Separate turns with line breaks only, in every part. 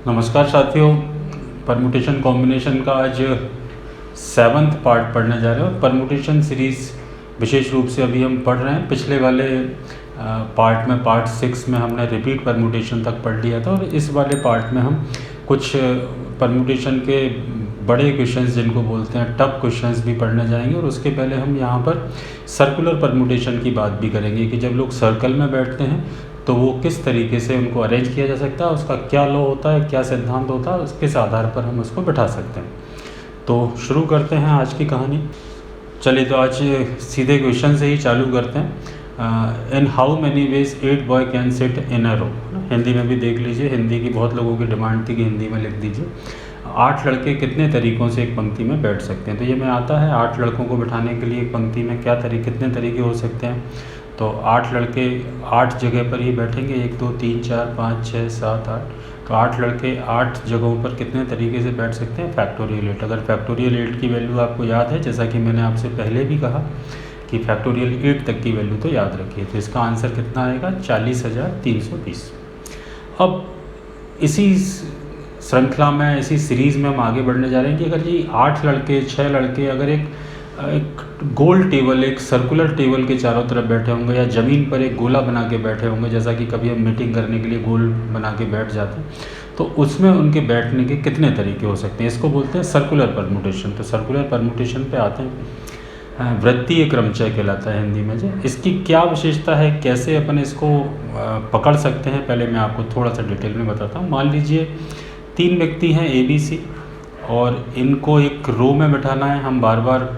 नमस्कार साथियों, permutation combination का आज 7वां पार्ट पढ़ने जा रहे हैं। और परमुटेशन सीरीज़ विशेष रूप से अभी हम पढ़ रहे हैं। पिछले वाले पार्ट में, पार्ट 6 में हमने रिपीट परमुटेशन तक पढ़ लिया था, और इस वाले पार्ट में हम कुछ परमुटेशन के बड़े क्वेश्चंस जिनको बोलते हैं टफ क्वेश्चंस भी पढ़ने जाएंगे। और उसके पहले हम यहाँ पर सर्कुलर परमुटेशन की बात भी करेंगे कि जब लोग सर्कल में बैठते हैं तो वो किस तरीके से उनको अरेंज किया जा सकता है, उसका क्या लॉ होता है, क्या सिद्धांत होता है, किस आधार पर हम उसको बैठा सकते हैं। तो शुरू करते हैं आज की कहानी। चलिए, तो आज सीधे क्वेश्चन से ही चालू करते हैं। In how many ways 8 boy can sit in a row. Hindi में भी देख लीजिए, हिंदी की बहुत लोगों की डिमांड थी कि हिंदी में लिख दीजिए 8 लड़के कितने तरीक़ों से एक पंक्ति में बैठ सकते हैं। तो ये में आता है 8 लड़कों को बिठाने के लिए एक पंक्ति में कितने तरीके हो सकते हैं। तो 8 लड़के 8 जगह पर ही बैठेंगे, 1 2 3 4 5 6 7 8। तो 8 लड़के 8 जगहों पर कितने तरीके से बैठ सकते हैं, फैक्टोरियल 8। अगर फैक्टोरियल 8 की वैल्यू आपको याद है, जैसा कि मैंने आपसे पहले भी कहा कि फैक्टोरियल 8 तक की वैल्यू तो याद रखिए। तो इसका आंसर कितना आएगा, 40,320। अब इसी श्रृंखला में, इसी सीरीज़ में हम आगे बढ़ने जा रहे हैं कि अगर ये 8 लड़के 6 लड़के अगर एक गोल टेबल, एक सर्कुलर टेबल के चारों तरफ बैठे होंगे, या ज़मीन पर एक गोला बना के बैठे होंगे, जैसा कि कभी हम मीटिंग करने के लिए गोल बना के बैठ जाते हैं, तो उसमें उनके बैठने के कितने तरीके हो सकते हैं। इसको बोलते हैं सर्कुलर परमुटेशन। तो सर्कुलर परमुटेशन पे आते हैं। वृत्तीय क्रमचय कहलाता है हिंदी में। जो इसकी क्या विशेषता है, कैसे अपन इसको पकड़ सकते हैं, पहले मैं आपको थोड़ा सा डिटेल में बताता हूँ। मान लीजिए 3 व्यक्ति हैं ABC, और इनको एक रो में बैठाना है। हम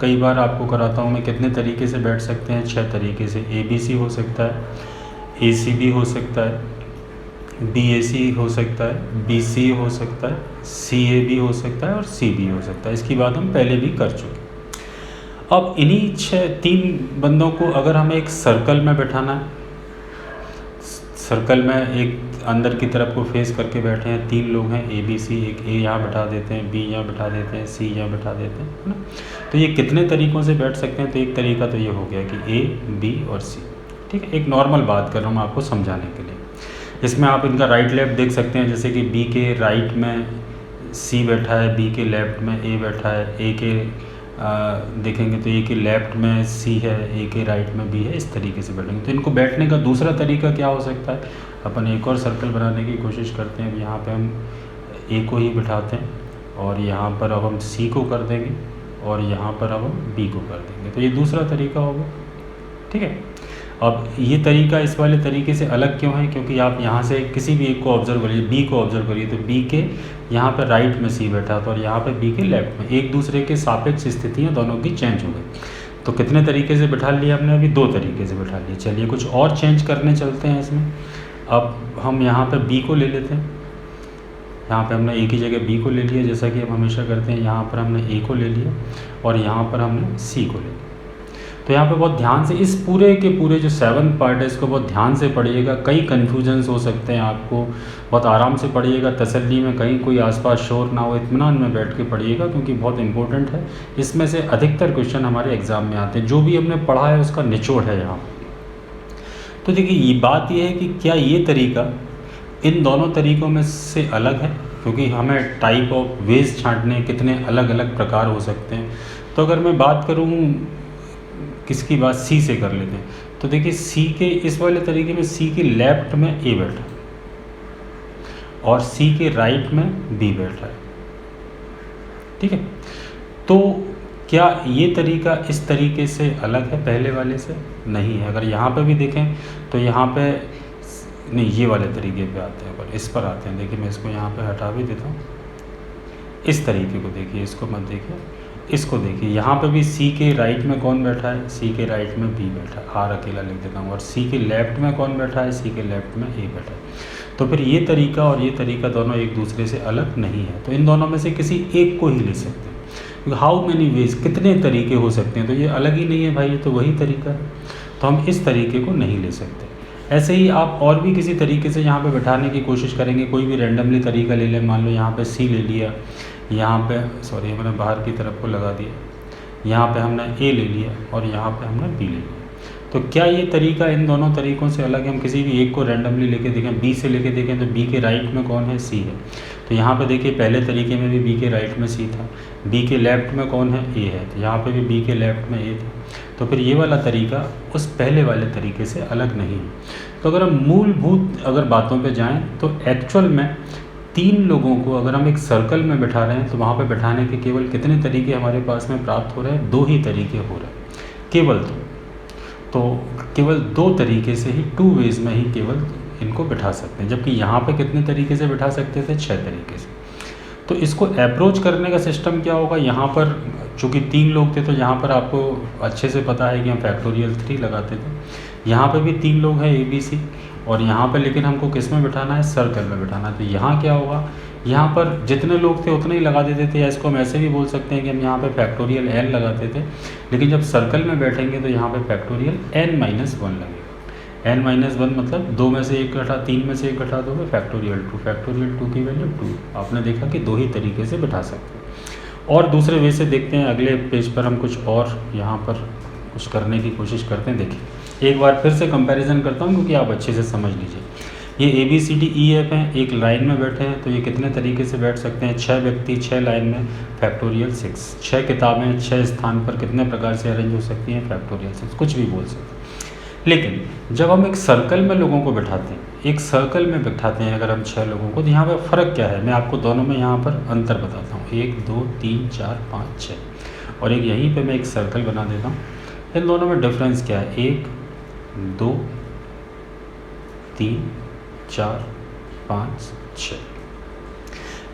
कई बार आपको कराता हूँ मैं कितने तरीके से बैठ सकते हैं, 6 तरीके से। ABC हो सकता है, ACB हो सकता है, BAC हो सकता है, BC हो सकता है, CAB हो सकता है, और CB हो सकता है। इसकी बात हम पहले भी कर चुके। अब इन्हीं 3 बंदों को अगर हमें एक सर्कल में बैठाना है, सर्कल में एक अंदर की तरफ को फेस करके बैठे हैं, 3 लोग हैं ABC, एक A यहाँ बैठा देते हैं, B यहाँ बैठा देते हैं, C यहाँ बैठा देते हैं, है ना। तो ये कितने तरीक़ों से बैठ सकते हैं। तो एक तरीका तो ये हो गया कि A, B और C। ठीक है, एक नॉर्मल बात कर रहा हूँ आपको समझाने के लिए। इसमें आप इनका राइट लेफ्ट देख सकते हैं, जैसे कि B के राइट में C बैठा है, B के लेफ्ट में A बैठा है, A के देखेंगे तो A के लेफ्ट में C है, A के राइट में B है। इस तरीके से बैठेंगे। तो इनको बैठने का दूसरा तरीका क्या हो सकता है, अपन एक और सर्कल बनाने की कोशिश करते हैं। अब यहाँ पे हम A को ही बिठाते हैं, और यहाँ पर अब हम C को कर देंगे, और यहाँ पर अब हम B को कर देंगे। तो ये दूसरा तरीका होगा। ठीक है, अब ये तरीका इस वाले तरीके से अलग क्यों है, क्योंकि आप यहाँ से किसी भी एक को ऑब्जर्व करिए, B को ऑब्जर्व करिए, तो B के यहाँ पर राइट में C बैठा था, और यहाँ पर B के लेफ्ट में। एक दूसरे के सापेक्ष स्थितियाँ दोनों की चेंज हो गई। तो कितने तरीके से बैठा लिया हमने, अभी 2 तरीके से बैठा लिया। चलिए कुछ और चेंज करने चलते हैं इसमें। अब हम यहाँ पे B को ले लेते हैं। यहाँ पे हमने A की जगह B को ले लिया, जैसा कि हम हमेशा करते हैं। यहाँ पर हमने A को ले लिया, और यहाँ पर हमने C को ले लिया। तो यहाँ पे बहुत ध्यान से इस पूरे के पूरे जो 7 पार्ट है, इसको बहुत ध्यान से पढ़िएगा। कई कन्फ्यूजन्स हो सकते हैं आपको, बहुत आराम से पढ़िएगा, तसल्ली में, कहीं कोई आसपास शोर ना हो, इत्मीनान में बैठ के पढ़िएगा, क्योंकि बहुत इंपॉर्टेंट है। इसमें से अधिकतर क्वेश्चन हमारे एग्ज़ाम में आते हैं। जो भी हमने पढ़ा है उसका निचोड़ है यहाँ। तो देखिए, ये बात ये है कि क्या ये तरीका इन दोनों तरीक़ों में से अलग है, क्योंकि हमें टाइप ऑफ वेज छांटने कितने अलग अलग प्रकार हो सकते हैं। तो अगर मैं बात करूँ किसकी बात, C से कर लेते हैं। तो देखिए C के इस वाले तरीके में C के लेफ्ट में A बैठा, और C के राइट में B बैठा है। ठीक है, तो क्या ये तरीका इस तरीके से अलग है पहले वाले से? नहीं है। अगर यहाँ पे भी देखें तो यहाँ पे नहीं, ये वाले तरीके पे आते हैं, पर इस पर आते हैं। देखिए मैं इसको यहाँ पे हटा भी देता हूँ। इस तरीके को देखिए, इसको मत देखिए, इसको देखिए। यहाँ पे भी C के राइट में कौन बैठा है, C के राइट में B बैठा है, R अकेला लिख देता हूँ। और C के लेफ्ट में कौन बैठा है, C के लेफ्ट में A बैठा है। तो फिर ये तरीका और ये तरीका दोनों एक दूसरे से अलग नहीं है। तो इन दोनों में से किसी एक को ही ले सकते हैं। हाउ मैनी वेज, कितने तरीके हो सकते हैं, तो ये अलग ही नहीं है भाई, ये तो वही तरीका है। तो हम इस तरीके को नहीं ले सकते। ऐसे ही आप और भी किसी तरीके से यहाँ पे बैठाने की कोशिश करेंगे, कोई भी रैंडमली तरीका ले लें। मान लो यहाँ पे C ले लिया, यहाँ पे सॉरी मैंने बाहर की तरफ को लगा दिया, यहाँ पे हमने A ले लिया, और यहाँ पे हमने B ले लिया। तो क्या ये तरीका इन दोनों तरीक़ों से अलग है? हम किसी भी एक को रैंडमली लेके देखें, बी से लेके देखें तो बी के राइट में कौन है? सी है। तो यहाँ पे देखिए पहले तरीके में भी बी के राइट में सी था, बी के लेफ़्ट में कौन है? ए है। तो यहाँ पे भी बी के लेफ़्ट में ए था। तो फिर ये वाला तरीका उस पहले वाले तरीके से अलग नहीं है। तो अगर हम मूलभूत अगर बातों पे जाएं तो एक्चुअल में 3 लोगों को अगर हम एक सर्कल में बैठा रहे हैं तो वहाँ पे बैठाने के केवल कितने तरीके हमारे पास में प्राप्त हो रहे हैं? 2 ही तरीके हो रहे हैं, केवल 2। तो केवल 2 तरीके से ही 2 वेज़ में ही केवल इनको बिठा सकते हैं, जबकि यहाँ पे कितने तरीके से बिठा सकते थे? 6 तरीके से। तो इसको अप्रोच करने का सिस्टम क्या होगा? यहाँ पर चूँकि 3 लोग थे तो यहाँ पर आपको अच्छे से पता है कि हम फैक्टोरियल 3 लगाते थे। यहाँ पे भी 3 लोग हैं ABC, और यहाँ पे लेकिन हमको किस में बिठाना है? सर्कल में बिठाना है। तो यहाँ क्या होगा? यहाँ पर जितने लोग थे उतने ही लगा देते थे, या इसको हम ऐसे भी बोल सकते हैं कि हम यहाँ पे फैक्टोरियल n लगाते थे, लेकिन जब सर्कल में बैठेंगे तो यहाँ पे फैक्टोरियल n-1 लगेगा। n-1 मतलब 2 में से 1 घटा 3 में से 1 घटा दोगे फैक्टोरियल 2, फैक्टोरियल 2 की वैल्यू 2। आपने देखा कि 2 ही तरीके से बिठा सकते हैं। और दूसरे वे से देखते हैं, अगले पेज पर हम कुछ और यहाँ पर कुछ करने की कोशिश करते हैं। देखिए एक बार फिर से कंपैरिजन करता हूँ क्योंकि आप अच्छे से समझ लीजिए। ये ABCDEF हैं, एक लाइन में बैठे हैं, तो ये कितने तरीके से बैठ सकते हैं? 6 व्यक्ति 6 लाइन में, फैक्टोरियल 6। 6 किताबें 6 स्थान पर कितने प्रकार से अरेंज हो सकती हैं? फैक्टोरियल 6। कुछ भी बोल सकते हैं। लेकिन जब हम एक सर्कल में लोगों को बिठाते हैं, एक सर्कल में बिठाते हैं अगर हम 6 लोगों को, तो यहाँ पर फ़र्क क्या है? मैं आपको दोनों में यहाँ पर अंतर बताता हूँ। 1 2 3 4 5 6, और एक यहीं पे मैं एक सर्कल बना देता हूँ। इन दोनों में डिफरेंस क्या है? 1 2 3 4 5 6।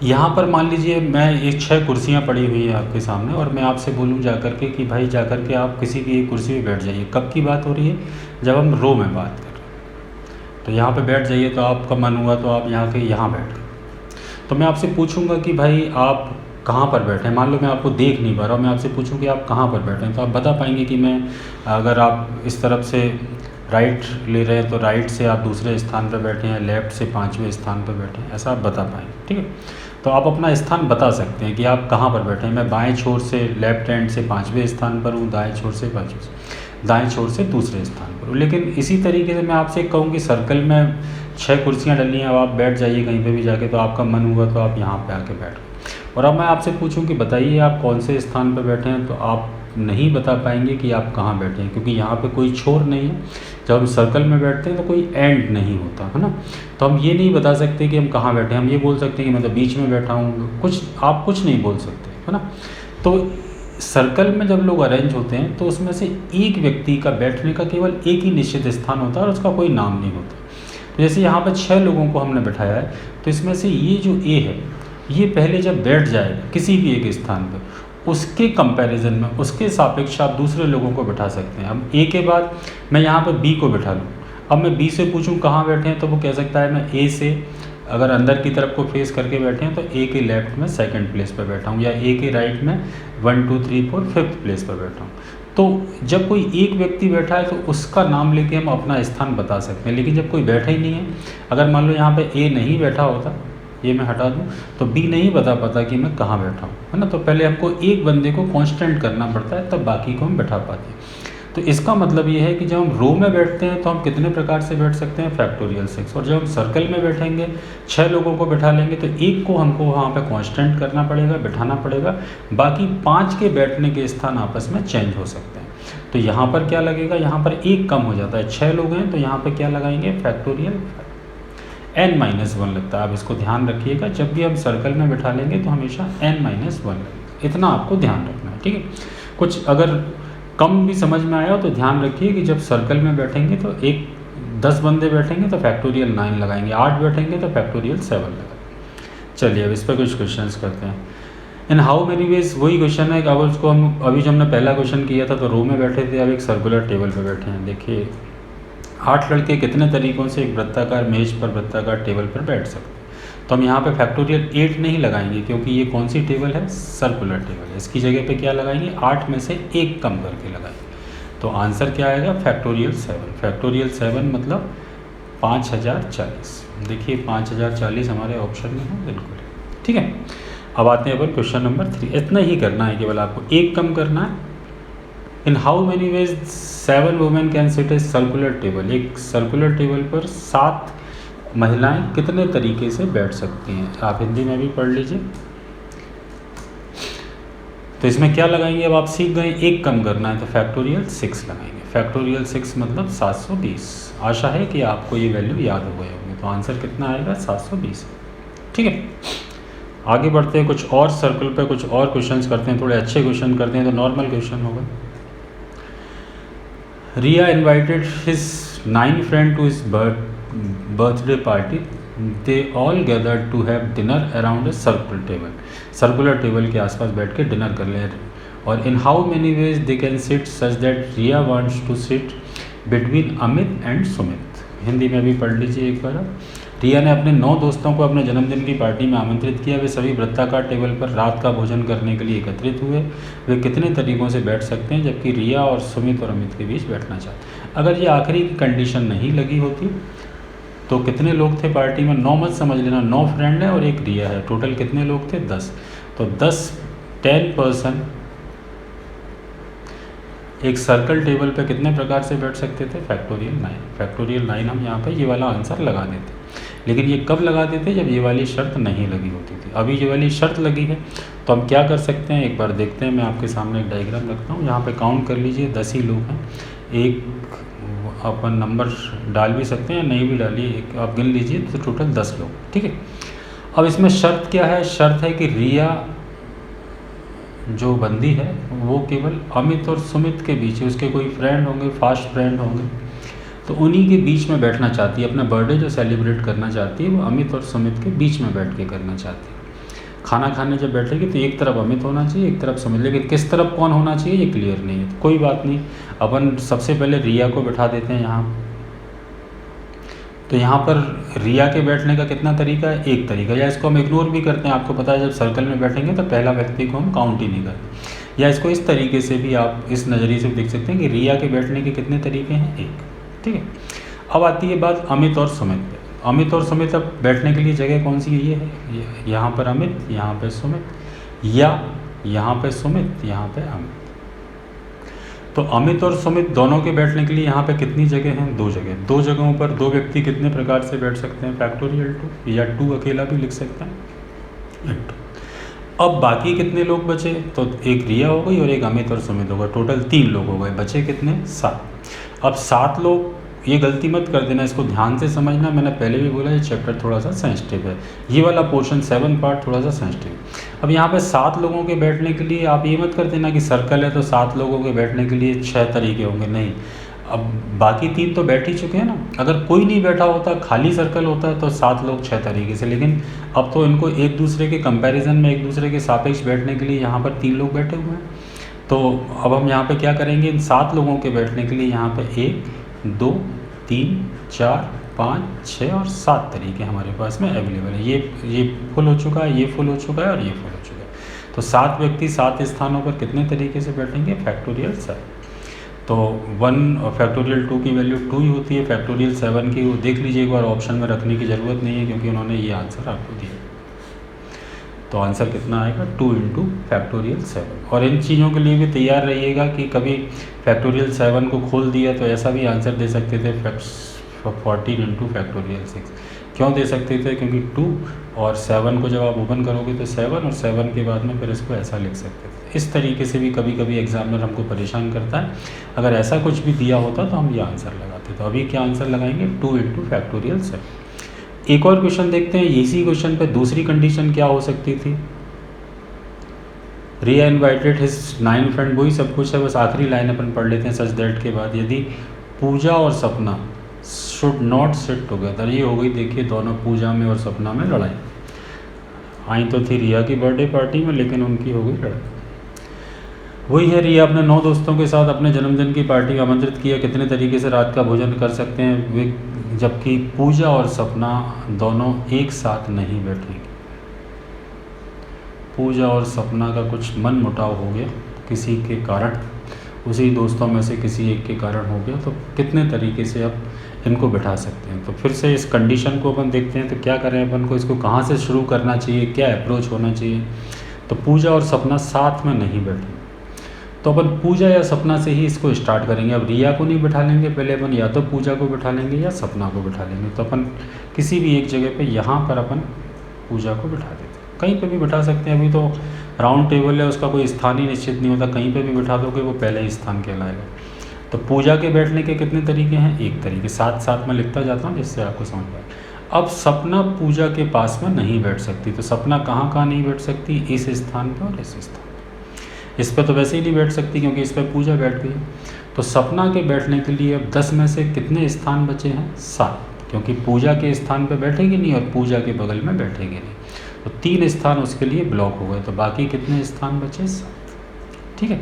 यहाँ पर मान लीजिए मैं ये 6 कुर्सियाँ पड़ी हुई हैं आपके सामने, और मैं आपसे बोलूँ जाकर के कि भाई जाकर के आप किसी भी एक कुर्सी पे बैठ जाइए। कब की बात हो रही है? जब हम रो में बात कर रहे हैं। तो यहाँ पे बैठ जाइए, तो आपका मन हुआ तो आप यहाँ के यहाँ बैठ गए। तो मैं आपसे पूछूंगा कि भाई आप कहाँ पर बैठे हैं। मान लो मैं आपको देख नहीं पा रहा हूँ, मैं आपसे पूछूं कि आप कहाँ पर बैठे हैं, तो आप बता पाएंगे कि मैं, अगर आप इस तरफ से राइट ले रहे हैं तो राइट से आप दूसरे स्थान पर बैठे हैं, लेफ़्ट से 5वें स्थान पर बैठे हैं, ऐसा आप बता पाएंगे। ठीक है, तो आप अपना स्थान बता सकते हैं कि आप कहाँ पर बैठे हैं। मैं बाएं छोर से लेफ़्ट हैंड से 5वें स्थान पर हूँ, दाएं छोर से दाएं छोर से दूसरे स्थान पर हूँ। लेकिन इसी तरीके से मैं आपसे कहूँ कि सर्कल में 6 कुर्सियाँ डली हैं, अब आप बैठ जाइए कहीं पर भी जाके, तो आपका मन हुआ तो आप यहाँ पर आके बैठ गए। और अब मैं आपसे पूछूं कि बताइए आप कौन से स्थान पर बैठे हैं, तो आप नहीं बता पाएंगे कि आप कहाँ बैठे हैं, क्योंकि यहाँ पे कोई छोर नहीं है। जब हम सर्कल में बैठते हैं तो कोई एंड नहीं होता है ना, तो हम ये नहीं बता सकते कि हम कहाँ बैठे हैं। हम ये बोल सकते हैं कि मैं तो बीच में बैठा हूँ, कुछ आप कुछ नहीं बोल सकते है ना। तो सर्कल में जब लोग अरेंज होते हैं तो उसमें से एक व्यक्ति का बैठने का केवल एक ही निश्चित स्थान होता है और उसका कोई नाम नहीं होता। तो जैसे यहाँ पर 6 लोगों को हमने बैठाया है, तो इसमें से ये जो ए है, ये पहले जब बैठ जाएगा किसी भी एक स्थान पर, उसके कंपैरिजन में, उसके सापेक्ष आप दूसरे लोगों को बैठा सकते हैं। अब ए के बाद मैं यहाँ पर बी को बैठा लूँ, अब मैं बी से पूछूं कहाँ बैठे हैं, तो वो कह सकता है मैं ए से अगर अंदर की तरफ को फेस करके बैठे हैं तो ए के लेफ़्ट में 2nd प्लेस पर बैठा हूँ, या ए के राइट में 1 2 3 4 5th प्लेस पर बैठा हूँ। तो जब कोई एक व्यक्ति बैठा है तो उसका नाम लेके हम अपना स्थान बता सकते हैं। लेकिन जब कोई बैठा ही नहीं है, अगर मान लो यहाँ पे ए नहीं बैठा होता, ये मैं हटा दूँ, तो बी नहीं बता पाता कि मैं कहाँ बैठा हूँ, है ना। तो पहले हमको एक बंदे को कांस्टेंट करना पड़ता है, तब बाकी को हम बैठा पाते हैं। तो इसका मतलब ये है कि जब हम रो में बैठते हैं तो हम कितने प्रकार से बैठ सकते हैं? फैक्टोरियल 6। और जब हम सर्कल में बैठेंगे, 6 लोगों को बैठा लेंगे, तो एक को हमको वहाँ पे कांस्टेंट करना पड़ेगा, बैठाना पड़ेगा, बाकी 5 के बैठने के स्थान आपस में चेंज हो सकते हैं। तो यहाँ पर क्या लगेगा? यहाँ पर एक कम हो जाता है, 6 लोग हैं तो यहाँ पर क्या लगाएंगे? फैक्टोरियल n-1 लगता है। आप इसको ध्यान रखिएगा, जब भी हम सर्कल में बैठा लेंगे तो हमेशा n-1 लगेगा, इतना आपको ध्यान रखना है। ठीक है, कुछ अगर कम भी समझ में आया हो तो ध्यान रखिए कि जब सर्कल में बैठेंगे तो 10 बंदे बैठेंगे तो फैक्टोरियल 9 लगाएंगे, 8 बैठेंगे तो फैक्टोरियल 7 लगाएंगे। चलिए अब इस पर कुछ क्वेश्चंस करते हैं। इन हाउ मेनी वेज, वही क्वेश्चन है कि अब उसको हम अभी जो हमने पहला क्वेश्चन किया था तो रो में बैठे थे, अब एक सर्कुलर टेबल पर बैठे हैं। देखिए 8 लड़के कितने तरीक़ों से एक वृत्ताकार मेज पर, वृत्ताकार टेबल पर बैठ सकते हैं। तो हम यहाँ पे फैक्टोरियल 8 नहीं लगाएंगे, क्योंकि ये कौन सी टेबल है? सर्कुलर टेबल है। इसकी जगह पे क्या लगाएंगे? 8 में से 1 कम करके लगाएंगे। तो आंसर क्या आएगा? फैक्टोरियल 7। फैक्टोरियल 7 मतलब 5040। देखिए 5040 हमारे ऑप्शन में है, बिल्कुल ठीक है। अब आते हैं अपन क्वेश्चन नंबर 3। इतना ही करना है, केवल आपको 1 कम करना है in how many veg 7 women can sit A circular table, एक सर्कुलर टेबल पर 7 महिलाएं कितने तरीके से बैठ सकती हैं। आप हिंदी में भी पढ़ लीजिए। तो इसमें क्या लगाएंगे, अब आप सीख गए, एक कम करना है तो फैक्टोरियल 6 लगाएंगे। फैक्टोरियल 6 मतलब 720। आशा है कि आपको ये वैल्यू याद हो गए होंगे। तो आंसर कितना आएगा, 720। ठीक है, आगे बढ़ते हैं, कुछ और सर्कल पे कुछ और क्वेश्चंस करते हैं, थोड़े अच्छे क्वेश्चन करते हैं। तो नॉर्मल क्वेश्चन होगा, Riya invited his 9 friend to his birthday party, they all gathered to have dinner around a circular table के आसपास बैठ के डिनर कर ले। और in how many ways they can sit such that Riya wants to sit between Amit and Sumit. Hindi में भी पढ़ लीजिए एक बार। रिया ने अपने 9 दोस्तों को अपने जन्मदिन की पार्टी में आमंत्रित किया। वे सभी वृत्ताकार टेबल पर रात का भोजन करने के लिए एकत्रित हुए। वे कितने तरीक़ों से बैठ सकते हैं, जबकि रिया और सुमित और अमित के बीच बैठना चाहते हैं। अगर ये आखिरी की कंडीशन नहीं लगी होती तो कितने लोग थे पार्टी में, 9 मत समझ लेना, 9 फ्रेंड है और एक रिया है, टोटल कितने लोग थे, 10। तो 10 पर्सन एक सर्कल टेबल पे कितने प्रकार से बैठ सकते थे, फैक्टोरियल 9। फैक्टोरियल 9 हम यहाँ पे ये वाला आंसर लगा देते, लेकिन ये कब लगा देते, जब ये वाली शर्त नहीं लगी होती थी। अभी ये वाली शर्त लगी है तो हम क्या कर सकते हैं, एक बार देखते हैं। मैं आपके सामने एक डायग्राम रखता हूँ, यहाँ पे काउंट कर लीजिए, 10 ही लोग हैं। एक अपन नंबर डाल भी सकते हैं, नहीं भी डालिए, एक आप गिन लीजिए, तो टोटल 10 लोग। ठीक है, अब इसमें शर्त क्या है, शर्त है कि रिया जो बंदी है वो केवल अमित और सुमित के बीच, उसके कोई फ्रेंड होंगे, फास्ट फ्रेंड होंगे, तो उन्हीं के बीच में बैठना चाहती है। अपना बर्थडे जो सेलिब्रेट करना चाहती है वो अमित और सुमित के बीच में बैठ के करना चाहती है। खाना खाने जब बैठेगी तो एक तरफ अमित होना चाहिए, एक तरफ सुमित, लेकिन किस तरफ कौन होना चाहिए ये क्लियर नहीं है। तो कोई बात नहीं, अपन सबसे पहले रिया को बैठा देते हैं यहाँ। तो यहाँ पर रिया के बैठने का कितना तरीका है, एक तरीका, या इसको हम इग्नोर भी करते हैं। आपको पता है जब सर्कल में बैठेंगे तो पहला व्यक्ति को हम काउंट ही नहीं करते। या इसको इस तरीके से भी आप इस नज़रिए से देख सकते हैं कि रिया के बैठने के कितने तरीके हैं, एक। ठीक है, अब आती है बात अमित और सुमित पे। अमित और सुमित अब बैठने के लिए जगह कौन सी है, ये है, यहाँ पर अमित, यहाँ पे सुमित, या यहाँ पे सुमित, यहाँ पे अमित। तो अमित और सुमित दोनों के बैठने के लिए यहाँ पे कितनी जगह हैं, 2 जगह। 2 जगहों पर 2 व्यक्ति कितने प्रकार से बैठ सकते हैं, फैक्टोरियल 2, या 2 अकेला भी लिख सकते हैं, 2। अब बाकी कितने लोग बचे, तो एक रिया हो गई और एक अमित और सुमित होगा, टोटल 3 लोग हो गए, बचे कितने, 7। अब 7 लोग, ये गलती मत कर देना, इसको ध्यान से समझना। मैंने पहले भी बोला ये चैप्टर थोड़ा सा सेंसिटिव है, ये वाला पोर्शन 7 पार्ट थोड़ा सा सेंसिटिव है। अब यहाँ पे 7 लोगों के बैठने के लिए आप ये मत कर देना कि सर्कल है तो 7 लोगों के बैठने के लिए 6 तरीके होंगे, नहीं। अब बाकी 3 तो बैठ ही चुके हैं ना। अगर कोई नहीं बैठा होता, खाली सर्कल होता है, तो 7 लोग 6 तरीके से, लेकिन अब तो इनको एक दूसरे के कंपैरिजन में, एक दूसरे के सापेक्ष बैठने के लिए यहाँ पर 3 लोग बैठे हुए हैं। तो अब हम यहाँ पे क्या करेंगे, इन 7 लोगों के बैठने के लिए यहाँ पे 1, 2, 3, 4, 5, 6 और 7 तरीके हमारे पास में अवेलेबल है। ये फुल हो चुका है, ये फुल हो चुका है और ये फुल हो चुका है। तो 7 व्यक्ति 7 स्थानों पर कितने तरीके से बैठेंगे, फैक्टोरियल 7। तो 1 फैक्टोरियल 2 की वैल्यू 2 ही होती है, फैक्टोरियल 7 की वो देख लीजिए एक बार, ऑप्शन में रखने की ज़रूरत नहीं है क्योंकि उन्होंने ये आंसर आपको दिया। तो आंसर कितना आएगा, 2 इंटू फैक्टोरियल 7। और इन चीज़ों के लिए भी तैयार रहिएगा कि कभी फैक्टोरियल 7 को खोल दिया तो ऐसा भी आंसर दे सकते थे, 14 इंटू फैक्टोरियल 6। क्यों दे सकते थे, क्योंकि 2 और 7 को जब आप ओपन करोगे तो 7 और 7 के बाद में फिर इसको ऐसा लिख सकते थे। इस तरीके से भी कभी कभी एग्जामिनर हमको परेशान करता है। अगर ऐसा कुछ भी दिया होता तो हम ये आंसर लगाते। तो अभी क्या आंसर लगाएंगे, 2 इंटू फैक्टोरियल 7। एक और क्वेश्चन देखते हैं। इसी क्वेश्चन पे दूसरी कंडीशन क्या हो सकती थी, रिया इन्वाइटेड हिज 9 फ्रेंड, वही सब कुछ है, बस आखिरी लाइन अपन पढ़ लेते हैं सच दैट के बाद। यदि पूजा और सपना शुड नॉट सिट टुगेदर, ये हो गई, देखिए दोनों पूजा में और सपना में लड़ाई। आई तो थी रिया की बर्थडे पार्टी में, लेकिन उनकी हो गई लड़ाई। वही है, रिया अपने 9 दोस्तों के साथ अपने जन्मदिन की पार्टी में आमंत्रित किया, कितने तरीके से रात का भोजन कर सकते हैं वे, जबकि पूजा और सपना दोनों एक साथ नहीं बैठेंगे। पूजा और सपना का कुछ मन मुटाव हो गया किसी के कारण, उसी दोस्तों में से किसी एक के कारण हो गया, तो कितने तरीके से अब इनको बैठा सकते हैं। तो फिर से इस कंडीशन को अपन देखते हैं। तो क्या करें अपन को, इसको कहाँ से शुरू करना चाहिए, क्या अप्रोच होना चाहिए। तो पूजा और सपना साथ में नहीं बैठे, तो अपन पूजा या सपना से ही इसको स्टार्ट करेंगे। अब रिया को नहीं बिठा लेंगे, पहले अपन या तो पूजा को बिठा लेंगे या सपना को बिठा लेंगे। तो अपन किसी भी एक जगह पे यहाँ पर अपन पूजा को बिठा देते हैं, कहीं पे भी बिठा सकते हैं। अभी तो राउंड टेबल है, उसका कोई स्थान ही निश्चित नहीं होता, कहीं पे भी बिठा दोगे वो पहले ही स्थान कहलाएगा। तो पूजा के बैठने के कितने तरीके हैं? एक तरीके, साथ साथ में लिखता जाता हूँ जिससे आपको समझ में आए। अब सपना पूजा के पास में नहीं बैठ सकती, तो सपना कहाँ कहाँ नहीं बैठ सकती? इस स्थान पर और इस स्थान पर। इस पर तो वैसे ही नहीं बैठ सकती क्योंकि इस पर पूजा बैठ गई। तो सपना के बैठने के लिए अब 10 में से कितने स्थान बचे हैं? 7, क्योंकि पूजा के स्थान पर बैठेगी नहीं और पूजा के बगल में बैठेगी नहीं, तो 3 स्थान उसके लिए ब्लॉक हो गए। तो बाकी कितने स्थान बचे? 7। ठीक है,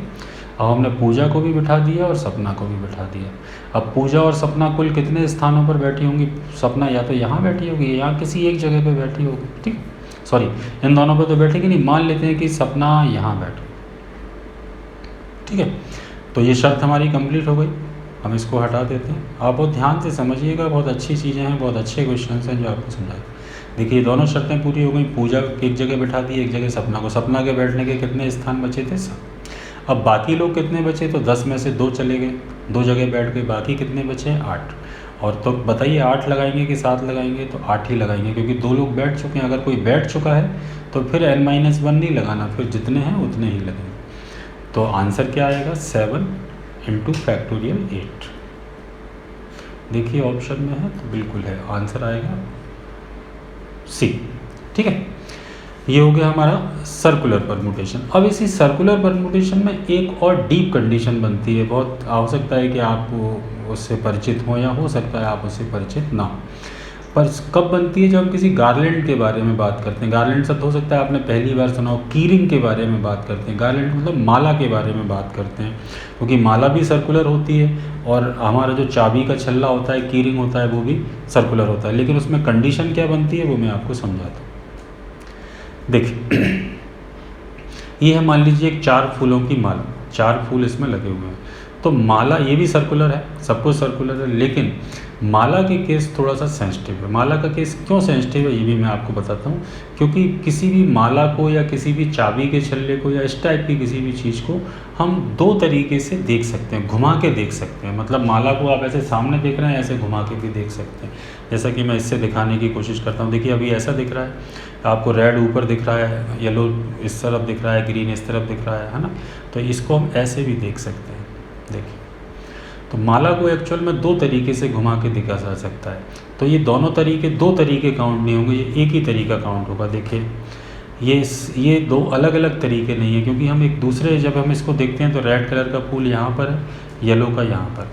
अब हमने पूजा को भी बिठा दिया और सपना को भी बिठा दिया। अब पूजा और सपना कुल कितने स्थानों पर बैठी होंगी? सपना या तो यहाँ बैठी होगी या किसी एक जगह पे बैठी होगी। ठीक, सॉरी, इन दोनों पर तो बैठेगी नहीं। मान लेते हैं कि सपना यहाँ बैठे, ठीक है, तो ये शर्त हमारी कंप्लीट हो गई, हम इसको हटा देते हैं। आप बहुत ध्यान से समझिएगा, बहुत अच्छी चीज़ें हैं, बहुत अच्छे क्वेश्चन हैं जो आपको समझाए। देखिए दोनों शर्तें पूरी हो गई, पूजा एक जगह बिठा दी, एक जगह सपना को। सपना के बैठने के कितने स्थान बचे थे? 7। अब बाकी लोग कितने बचे? तो 10 में से 2 चले गए, 2 जगह बैठ गए, बाकी कितने बचे? 8। और तो बताइए 8 लगाएंगे कि 7 लगाएंगे? तो 8 ही लगाएंगे, क्योंकि 2 लोग बैठ चुके हैं। अगर कोई बैठ चुका है तो फिर n-1 नहीं लगाना, फिर जितने हैं उतने ही लगेंगे। तो आंसर क्या आएगा? 7 × फैक्टोरियल 8। देखिए ऑप्शन में है तो बिल्कुल है, आंसर आएगा सी। ठीक है, ये हो गया हमारा सर्कुलर परम्यूटेशन। अब इसी सर्कुलर परम्यूटेशन में एक और डीप कंडीशन बनती है, बहुत हो सकता है कि आप उससे परिचित हो या हो सकता है आप उससे परिचित ना हो। पर कब बनती है? जब हम किसी गार्लैंड के बारे में बात करते हैं। गार्लैंड शब्द हो सकता है आपने पहली बार सुना हो। कीरिंग के बारे में बात करते हैं। गार्लैंड मतलब माला के बारे में बात करते हैं, क्योंकि माला भी सर्कुलर होती है और हमारा जो चाबी का छल्ला होता है, कीरिंग होता है, वो भी सर्कुलर होता है। लेकिन उसमें कंडीशन क्या बनती है वो मैं आपको समझाता हूँ। देखिए ये है, मान लीजिए एक 4 फूलों की माला, 4 फूल इसमें लगे हुए हैं। तो माला ये भी सर्कुलर है, सब कुछ सर्कुलर है, लेकिन माला के केस थोड़ा सा सेंसिटिव है। माला का केस क्यों सेंसिटिव है ये भी मैं आपको बताता हूँ। क्योंकि किसी भी माला को या किसी भी चाबी के छल्ले को या इस टाइप की किसी भी चीज़ को हम 2 तरीके से देख सकते हैं, घुमा के देख सकते हैं। मतलब माला को आप ऐसे सामने देख रहे हैं, ऐसे घुमा के भी देख सकते हैं। जैसा कि मैं इससे दिखाने की कोशिश करता हूँ। देखिए अभी ऐसा दिख रहा है, आपको रेड ऊपर दिख रहा है, येलो इस तरफ दिख रहा है, ग्रीन इस तरफ दिख रहा है ना। तो इसको हम ऐसे भी देख सकते हैं। देखिए तो माला को एक्चुअल में 2 तरीके से घुमा के देखा जा सकता है। तो ये दोनों तरीके 2 तरीके काउंट नहीं होंगे, ये एक ही तरीका काउंट होगा। देखिए ये 2 अलग अलग तरीके नहीं है, क्योंकि हम एक दूसरे, जब हम इसको देखते हैं तो रेड कलर का फूल यहाँ पर है, येलो का यहाँ पर,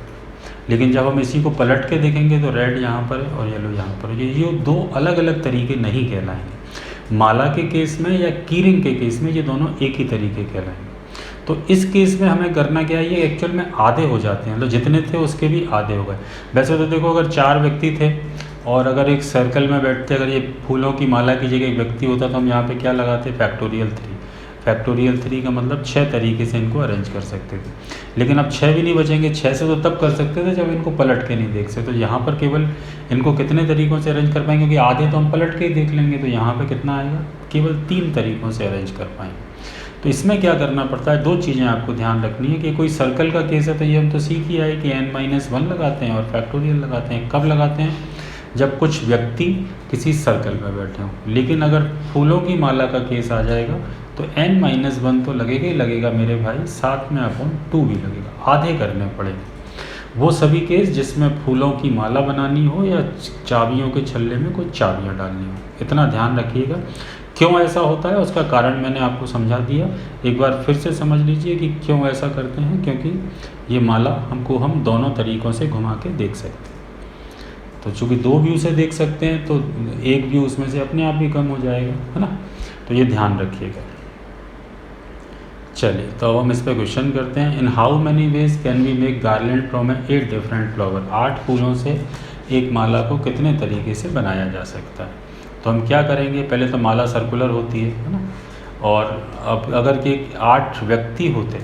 लेकिन जब हम इसी को पलट के देखेंगे तो रेड यहाँ पर है और येलो यहाँ पर। ये 2 अलग अलग तरीके नहीं कहलाएंगे। माला के केस में या कीरिंग के केस में ये दोनों एक ही तरीके कहलाएंगे। तो इस केस में हमें करना क्या है, ये एक्चुअल में आधे हो जाते हैं, मतलब जितने थे उसके भी आधे हो गए। वैसे तो देखो अगर 4 व्यक्ति थे और अगर एक सर्कल में बैठते, अगर ये फूलों की माला की जगह एक व्यक्ति होता तो हम यहाँ पे क्या लगाते? फैक्टोरियल 3। फैक्टोरियल 3 का मतलब 6 तरीके से इनको अरेंज कर सकते थे। लेकिन अब 6 भी नहीं बचेंगे, 6 से तो तब कर सकते थे जब इनको पलट के नहीं देख सकते। तो यहाँ पर केवल इनको कितने तरीक़ों से अरेंज कर पाएंगे? क्योंकि आधे तो हम पलट के ही देख लेंगे, तो यहाँ पर कितना आएगा? केवल 3 तरीक़ों से अरेंज कर पाएंगे। तो इसमें क्या करना पड़ता है? 2 चीज़ें आपको ध्यान रखनी है कि कोई सर्कल का केस है तो ये हम तो सीख ही आए कि n-1 लगाते हैं और फैक्टोरियल लगाते हैं। कब लगाते हैं? जब कुछ व्यक्ति किसी सर्कल में बैठे हों। लेकिन अगर फूलों की माला का केस आ जाएगा तो n-1 तो लगेगा ही लगेगा मेरे भाई, साथ में अपॉन 2 भी लगेगा, आधे करने पड़ेंगे। वो सभी केस जिसमें फूलों की माला बनानी हो या चाबियों के छल्ले में कोई चाबियाँ डालनी हो। इतना ध्यान रखिएगा। क्यों ऐसा होता है उसका कारण मैंने आपको समझा दिया, एक बार फिर से समझ लीजिए कि क्यों ऐसा करते हैं। क्योंकि ये माला हम दोनों तरीक़ों से घुमा के देख सकते हैं। तो चूँकि 2 व्यू से देख सकते हैं तो एक व्यू उसमें से अपने आप भी कम हो जाएगा, है ना। तो ये ध्यान रखिएगा। चलिए तो अब हम इस पर क्वेश्चन करते हैं। In how many ways can we make garland from 8 different flower? 8 फूलों से एक माला को कितने तरीके से बनाया जा सकता है? तो हम क्या करेंगे, पहले तो माला सर्कुलर होती है ना। और अब अगर कि 8 व्यक्ति होते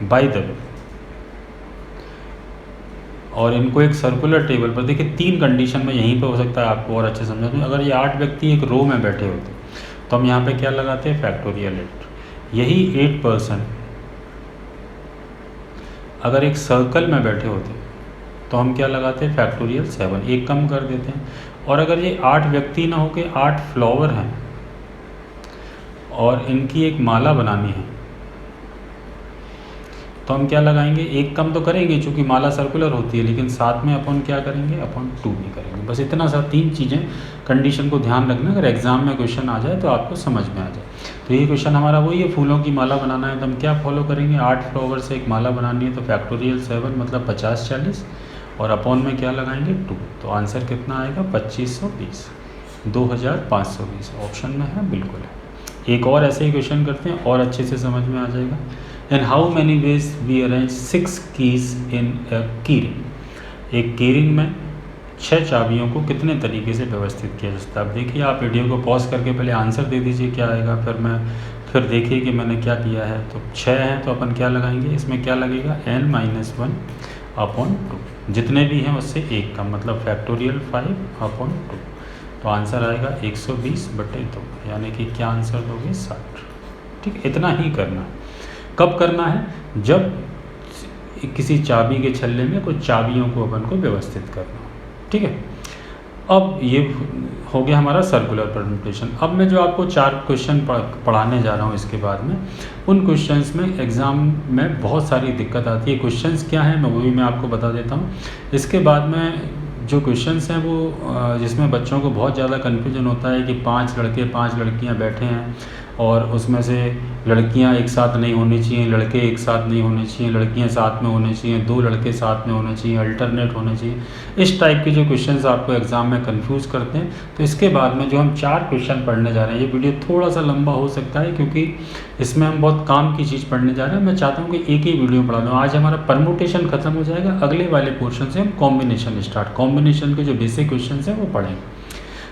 बाय द वे, और इनको एक सर्कुलर टेबल पर, देखिए 3 कंडीशन में यहीं पे हो सकता है आपको और अच्छे समझ में। अगर ये 8 व्यक्ति एक रो में बैठे होते तो हम यहाँ पे क्या लगाते हैं? फैक्टोरियल 8। यही 8 पर्सन अगर एक सर्कल में बैठे होते तो हम क्या लगाते हैं, फैक्टोरियल 7, एक कम कर देते हैं। और अगर ये 8 व्यक्ति ना होके 8 फ्लावर हैं और इनकी एक माला बनानी है तो हम क्या लगाएंगे, एक कम तो करेंगे चूँकि माला सर्कुलर होती है, लेकिन साथ में अपन क्या करेंगे, अपन 2 भी करेंगे। बस इतना सा 3 चीज़ें कंडीशन को ध्यान रखना, अगर एग्ज़ाम में क्वेश्चन आ जाए तो आपको समझ में आ जाए। तो ये क्वेश्चन हमारा वही है, फूलों की माला बनाना है तो हम क्या फॉलो करेंगे, 8 फ्लावर से एक माला बनानी है तो फैक्टोरियल 7 मतलब 50 40 और अपॉन में क्या लगाएंगे 2। तो आंसर कितना आएगा 2520, 2520 ऑप्शन में है, बिल्कुल है। एक और ऐसे ही क्वेश्चन करते हैं और अच्छे से समझ में आ जाएगा। In how many ways we arrange 6 keys in a key ring. एक की रिंग में 6 चाबियों को कितने तरीके से व्यवस्थित किया जा सकता है। अब देखिए, आप वीडियो को पॉज करके पहले आंसर दे दीजिए क्या आएगा, फिर देखिए कि मैंने क्या किया है। तो 6 हैं तो अपन क्या लगाएंगे, इसमें क्या लगेगा n-1 अपॉन 2, जितने भी हैं उससे एक कम, मतलब फैक्टोरियल 5 अपॉन 2। तो आंसर आएगा 120/2, यानी कि क्या आंसर दोगे 60। ठीक है, इतना ही करना है। कब करना है, जब किसी चाबी के छल्ले में कुछ चाबियों को अपन को व्यवस्थित करना हो। ठीक है, अब ये हो गया हमारा सर्कुलर परम्यूटेशन। अब मैं जो आपको 4 क्वेश्चन पढ़ाने जा रहा हूँ इसके बाद में, उन क्वेश्चंस में एग्ज़ाम में बहुत सारी दिक्कत आती है। क्वेश्चंस क्या हैं वो भी मैं आपको बता देता हूँ। इसके बाद में जो क्वेश्चंस हैं वो जिसमें बच्चों को बहुत ज़्यादा कन्फ्यूजन होता है कि 5 लड़के 5 लड़कियाँ बैठे हैं और उसमें से लड़कियां एक साथ नहीं होनी चाहिए, लड़के एक साथ नहीं होने चाहिए, लड़कियां साथ में होने चाहिए, 2 लड़के साथ में होने चाहिए, अल्टरनेट होने चाहिए। इस टाइप के जो क्वेश्चंस आपको एग्ज़ाम में कंफ्यूज करते हैं। तो इसके बाद में जो हम 4 क्वेश्चन पढ़ने जा रहे हैं, ये वीडियो थोड़ा सा लंबा हो सकता है क्योंकि इसमें हम बहुत काम की चीज़ पढ़ने जा रहे हैं। मैं चाहता हूँ कि एक ही वीडियो पढ़ा दूँ। आज हमारा परम्यूटेशन खत्म हो जाएगा, अगले वाले पोर्शन से हम कॉम्बिनेशन के जो बेसिक क्वेश्चन हैं वो पढ़ेंगे।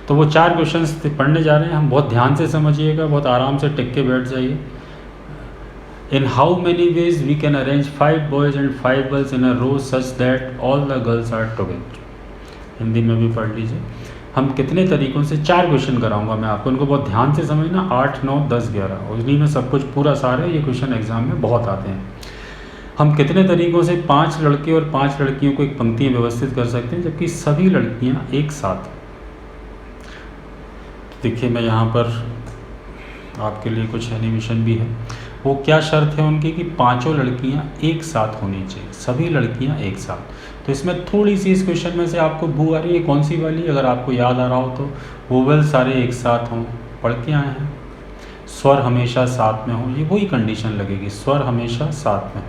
तो वो 4 क्वेश्चंस पढ़ने जा रहे हैं, हम बहुत ध्यान से समझिएगा, बहुत आराम से टिक के बैठ जाइए। In how many ways we can arrange 5 boys and 5 girls in a row such that all the girls are together. Hindi में भी पढ़ लीजिए। हम कितने तरीक़ों से 4 क्वेश्चन कराऊंगा मैं आपको, उनको बहुत ध्यान से समझना। 8, 9, 10, 11 और इन्हीं में सब कुछ पूरा सारे ये क्वेश्चन एग्जाम में बहुत आते हैं। हम कितने तरीक़ों से 5 लड़के और 5 लड़कियों को एक पंक्ति में व्यवस्थित कर सकते हैं जबकि सभी लड़कियाँ एक साथ। देखिए, मैं यहाँ पर आपके लिए कुछ एनिमेशन भी है। वो क्या शर्त है उनकी कि 5 लड़कियाँ एक साथ होनी चाहिए, सभी लड़कियाँ एक साथ। तो इसमें थोड़ी सी इस क्वेश्चन में से आपको बू आ रही है, कौन सी वाली, अगर आपको याद आ रहा हो तो वोवेल सारे एक साथ हों, पढ़ के आए हैं। स्वर हमेशा साथ में हो, ये वही कंडीशन लगेगी, स्वर हमेशा साथ में हो।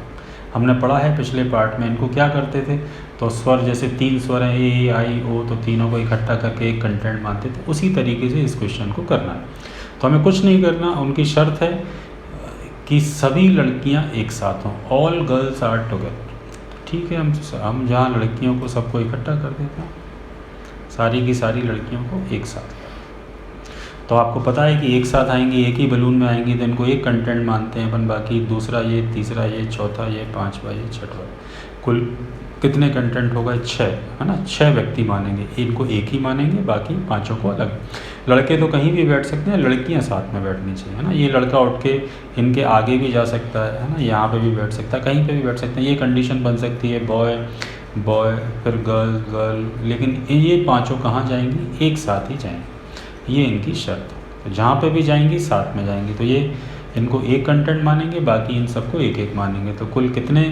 हमने पढ़ा है पिछले पार्ट में, इनको क्या करते थे, तो स्वर जैसे 3 स्वर हैं ए आई ओ, तो तीनों को इकट्ठा करके एक कंटेंट मानते थे। उसी तरीके से इस क्वेश्चन को करना है। तो हमें कुछ नहीं करना, उनकी शर्त है कि सभी लड़कियां एक साथ हों, ऑल गर्ल्स आर टुगेदर। ठीक है, हम जहाँ लड़कियों को सबको इकट्ठा कर देते हैं, सारी की सारी लड़कियों को एक साथ। तो आपको पता है कि एक साथ आएंगी, एक ही बलून में आएंगी तो इनको एक कंटेंट मानते हैं अपन, बाकी दूसरा ये, तीसरा ये, चौथा ये, 5वां ये, 6वां। कुल कितने कंटेंट होगा, 6 है ना। 6 व्यक्ति मानेंगे, इनको एक ही मानेंगे, बाकी 5 को अलग। लड़के तो कहीं भी बैठ सकते हैं, लड़कियां साथ में बैठनी चाहिए, है ना। ये लड़का उठ के इनके आगे भी जा सकता है ना, यहाँ पे भी बैठ सकता है, कहीं पे भी बैठ सकते हैं। ये कंडीशन बन सकती है बॉय बॉय, फिर गर्ल गर्ल, लेकिन ये 5 कहाँ जाएंगी, एक साथ ही जाएंगी, ये इनकी शर्त है। तो जहाँ पे भी जाएंगी साथ में जाएंगी, तो ये इनको एक कंटेंट मानेंगे, बाकी इन सबको एक एक मानेंगे। तो कुल कितने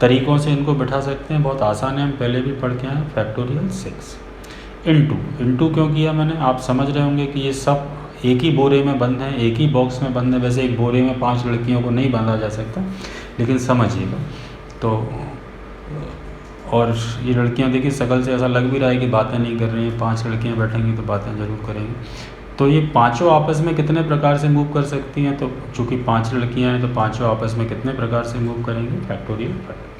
तरीक़ों से इनको बिठा सकते हैं, बहुत आसान है, हम पहले भी पढ़ के आए हैं। फैक्टोरियल 6 इंटू क्यों किया मैंने, आप समझ रहे होंगे कि ये सब एक ही बोरे में बंद हैं, एक ही बॉक्स में बंद है। वैसे एक बोरे में 5 लड़कियों को नहीं बांधा जा सकता, लेकिन समझिएगा। तो और ये लड़कियां देखिए, शकल से ऐसा लग भी रहा है कि बातें नहीं कर रही हैं। 5 लड़कियां बैठेंगी तो बातें ज़रूर करेंगी। तो ये 5 आपस में कितने प्रकार से मूव कर सकती हैं, तो चूँकि 5 लड़कियां हैं तो 5 आपस में कितने प्रकार से मूव करेंगी, फैक्टोरियल 5।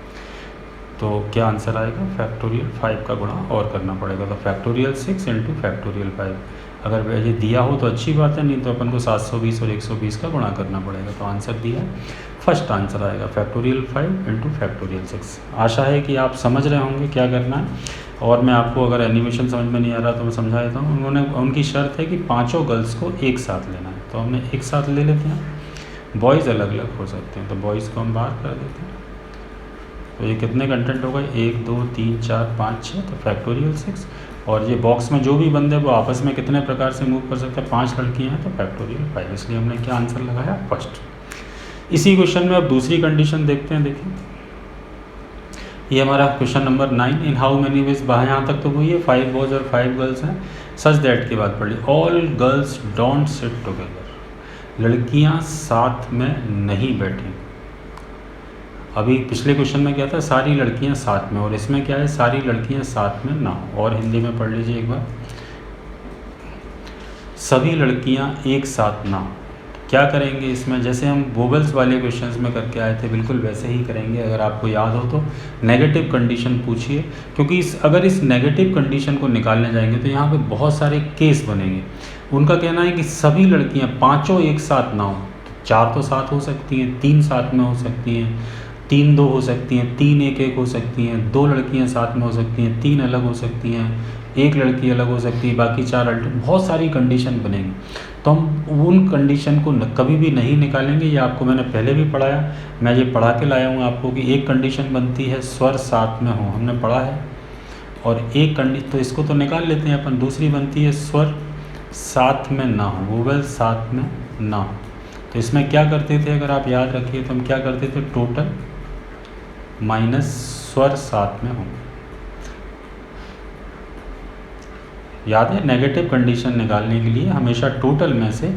तो क्या आंसर आएगा, फैक्टोरियल 5 का गुणा और करना पड़ेगा। तो फैक्टोरियल 6 इंटू फैक्टोरियल 5। अगर ये दिया हो तो अच्छी बात है, नहीं तो अपन को 720 और 120 का गुणा करना पड़ेगा। तो आंसर दिया, फर्स्ट आंसर आएगा फैक्टोरियल 5 इंटू फैक्टोरियल 6। आशा है कि आप समझ रहे होंगे क्या करना है। और मैं आपको अगर एनिमेशन समझ में नहीं आ रहा तो मैं समझा देता हूँ। उनकी शर्त है कि 5 गर्ल्स को एक साथ लेना है, तो हमने एक साथ ले लेते हैं। बॉयज़ अलग अलग हो सकते हैं, तो बॉयज़ को हम बाहर कर देते हैं। तो ये कितने कंटेंट हो गए, 1 2 3 4 5 6, तो फैक्टोरियल 6। और ये बॉक्स में जो भी बंदे वो आपस में कितने प्रकार से मूव कर सकते हैं, 5 लड़कियाँ हैं तो फैक्टोरियल 5, इसलिए हमने क्या आंसर लगाया, फर्स्ट। इसी क्वेश्चन में अब दूसरी कंडीशन देखते हैं। देखिए ये हमारा question number 9, in how many veg, यहाँ तक तो वही है, 5 बॉयज़ और 5 गर्ल्स हैं, सच दैट की बात पढ़ ली, all girls don't sit together, लड़कियां साथ में नहीं बैठी। अभी पिछले क्वेश्चन में क्या था, सारी लड़कियां साथ में, और इसमें क्या है, सारी लड़कियां साथ में ना हो। और हिंदी में पढ़ लीजिए एक बार, सभी लड़कियां एक साथ ना हो। क्या करेंगे इसमें, जैसे हम वोवेल्स वाले क्वेश्चंस में करके आए थे बिल्कुल वैसे ही करेंगे। अगर आपको याद हो तो नेगेटिव कंडीशन पूछिए, क्योंकि अगर इस नेगेटिव कंडीशन को निकालने जाएंगे तो यहाँ पे बहुत सारे केस बनेंगे। उनका कहना है कि सभी लड़कियाँ पाँचों एक साथ ना हो, 4 तो साथ हो सकती हैं, 3 साथ में हो सकती हैं, 3 2 हो सकती हैं, 3 1 1 हो सकती हैं, 2 लड़कियाँ साथ में हो सकती हैं, 3 अलग हो सकती हैं, 1 लड़की अलग हो सकती है, बाकी 4 अल्टरनेट, बहुत सारी कंडीशन बनेंगी। तो हम उन कंडीशन को कभी भी नहीं निकालेंगे। ये आपको मैंने पहले भी पढ़ाया, मैं ये पढ़ा के लाया हूँ आपको कि एक कंडीशन बनती है स्वर साथ में हो, हमने पढ़ा है, और एक तो इसको तो निकाल लेते हैं अपन। दूसरी बनती है स्वर साथ में ना हो, वोवेल साथ में ना हो। तो इसमें क्या करते थे, अगर आप याद रखिए तो हम क्या करते थे, टोटल माइनस स्वर साथ में हो। याद है, नेगेटिव कंडीशन निकालने के लिए हमेशा टोटल में से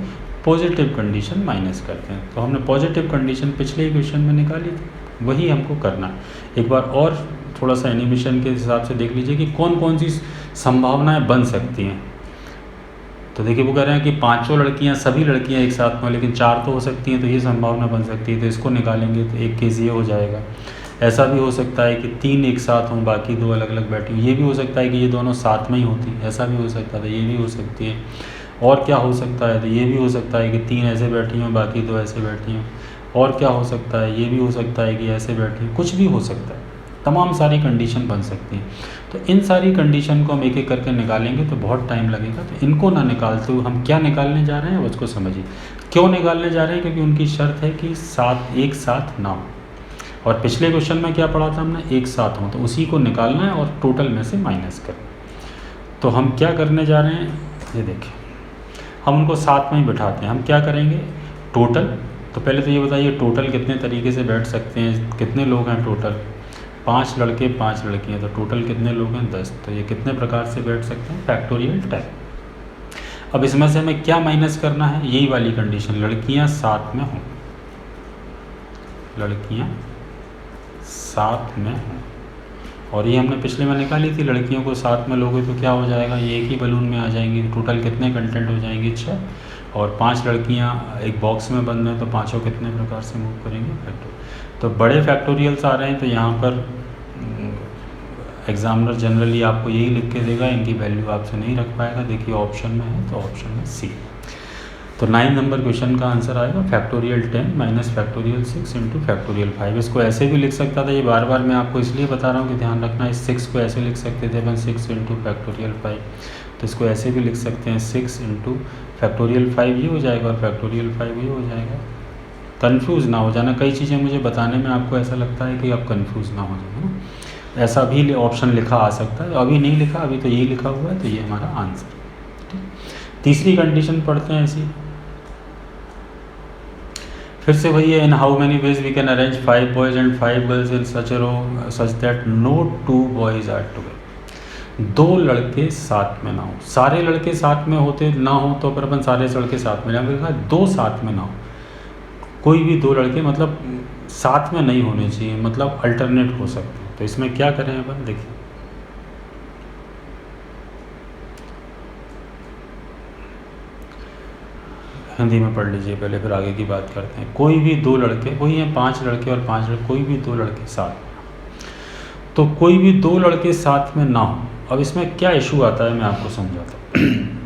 पॉजिटिव कंडीशन माइनस करते हैं। तो हमने पॉजिटिव कंडीशन पिछले ही क्वेश्चन में निकाली थी, वही हमको करना है। एक बार और थोड़ा सा एनिमेशन के हिसाब से देख लीजिए कि कौन कौन सी संभावनाएं बन सकती हैं। तो देखिए वो कह रहे हैं कि पाँचों लड़कियां, सभी लड़कियां एक साथ में, लेकिन 4 तो हो सकती हैं, तो ये संभावना बन सकती है। तो इसको निकालेंगे तो एक केस ये हो जाएगा। ऐसा भी हो सकता है कि 3 एक साथ हों, बाकी 2 अलग अलग बैठी हों। ये भी हो सकता है कि ये दोनों साथ में ही होती, ऐसा भी हो सकता है, ये भी हो सकती है। और क्या हो सकता है, तो ये भी हो सकता है कि 3 ऐसे बैठी हों, बाकी 2 ऐसे बैठी हों। और क्या हो सकता है, ये भी हो सकता है कि ऐसे बैठी हों, कुछ भी हो सकता है, तमाम सारी कंडीशन बन सकती हैं। तो इन सारी कंडीशन को हम एक एक करके निकालेंगे तो बहुत टाइम लगेगा। तो इनको ना निकालते हुए हम क्या निकालने जा रहे हैं उसको समझिए। क्यों निकालने जा रहे हैं, क्योंकि उनकी शर्त है कि एक साथ ना हो। और पिछले क्वेश्चन में क्या पढ़ा था हमने, एक साथ हो, तो उसी को निकालना है और टोटल में से माइनस करना। तो हम क्या करने जा रहे हैं, ये देखिए, हम उनको साथ में ही बिठाते हैं। हम क्या करेंगे, टोटल, तो पहले तो ये बताइए टोटल कितने तरीके से बैठ सकते हैं, कितने लोग हैं टोटल, 5 लड़के 5 लड़कियाँ, तो टोटल कितने लोग हैं, 10। तो ये कितने प्रकार से बैठ सकते हैं, फैक्टोरियल 10। अब इसमें से हमें क्या माइनस करना है, यही वाली कंडीशन, लड़कियाँ साथ में हों, लड़कियाँ साथ में हों। और ये हमने पिछले में निकाली थी, लड़कियों को साथ में लोगे तो क्या हो जाएगा, ये एक ही बलून में आ जाएंगी। टोटल कितने कंटेंट हो जाएंगे, 6। और 5 लड़कियां एक बॉक्स में बंद हैं, तो पाँचों कितने प्रकार से मूव करेंगे, फैक्टोरियल। तो बड़े फैक्टोरियल्स आ रहे हैं, तो यहाँ पर एग्जामिनर जनरली आपको यही लिख के देगा, इनकी वैल्यू आपसे नहीं रख पाएगा। देखिए ऑप्शन में है, तो ऑप्शन में सी। तो 9 नंबर क्वेश्चन का आंसर आएगा factorial 10 minus factorial 6 into factorial 5। इसको ऐसे भी लिख सकता था, ये बार बार मैं आपको इसलिए बता रहा हूँ कि ध्यान रखना। इस 6 को ऐसे लिख सकते थे अपन, 6 इंटू फैक्टोरियल 5। तो इसको ऐसे भी लिख सकते हैं, 6 इंटू फैक्टोरियल 5 ये हो जाएगा और फैक्टोरियल 5 ये हो जाएगा। कन्फ्यूज़ ना हो जाना, कई चीज़ें मुझे बताने में आपको ऐसा लगता है कि आप कन्फ्यूज़ ना हो जाए, ऐसा भी ऑप्शन लिखा आ सकता है। अभी नहीं लिखा, अभी तो यही लिखा हुआ है, तो ये हमारा आंसर। ठीक, तीसरी कंडीशन पढ़ते हैं ऐसी, फिर से वही है, in how many ways we can arrange 5 boys and 5 girls in such a row such that no 2 boys are together. 2 लड़के साथ में ना हो, सारे लड़के साथ में होते ना हो तो पर अपन सारे लड़के साथ में, यहाँ पर 2 साथ में ना हो, कोई भी 2 लड़के मतलब साथ में नहीं होने चाहिए, मतलब अल्टरनेट हो सकते हैं। तो इसमें क्या करें अपन, देखिए हिंदी में पढ़ लीजिए पहले, फिर आगे की बात करते हैं। कोई भी 2 लड़के, वही हैं 5 लड़के और 5 लड़के, कोई भी 2 लड़के साथ में, तो कोई भी 2 लड़के साथ में ना हो। अब इसमें क्या इशू आता है मैं आपको समझाता हूँ।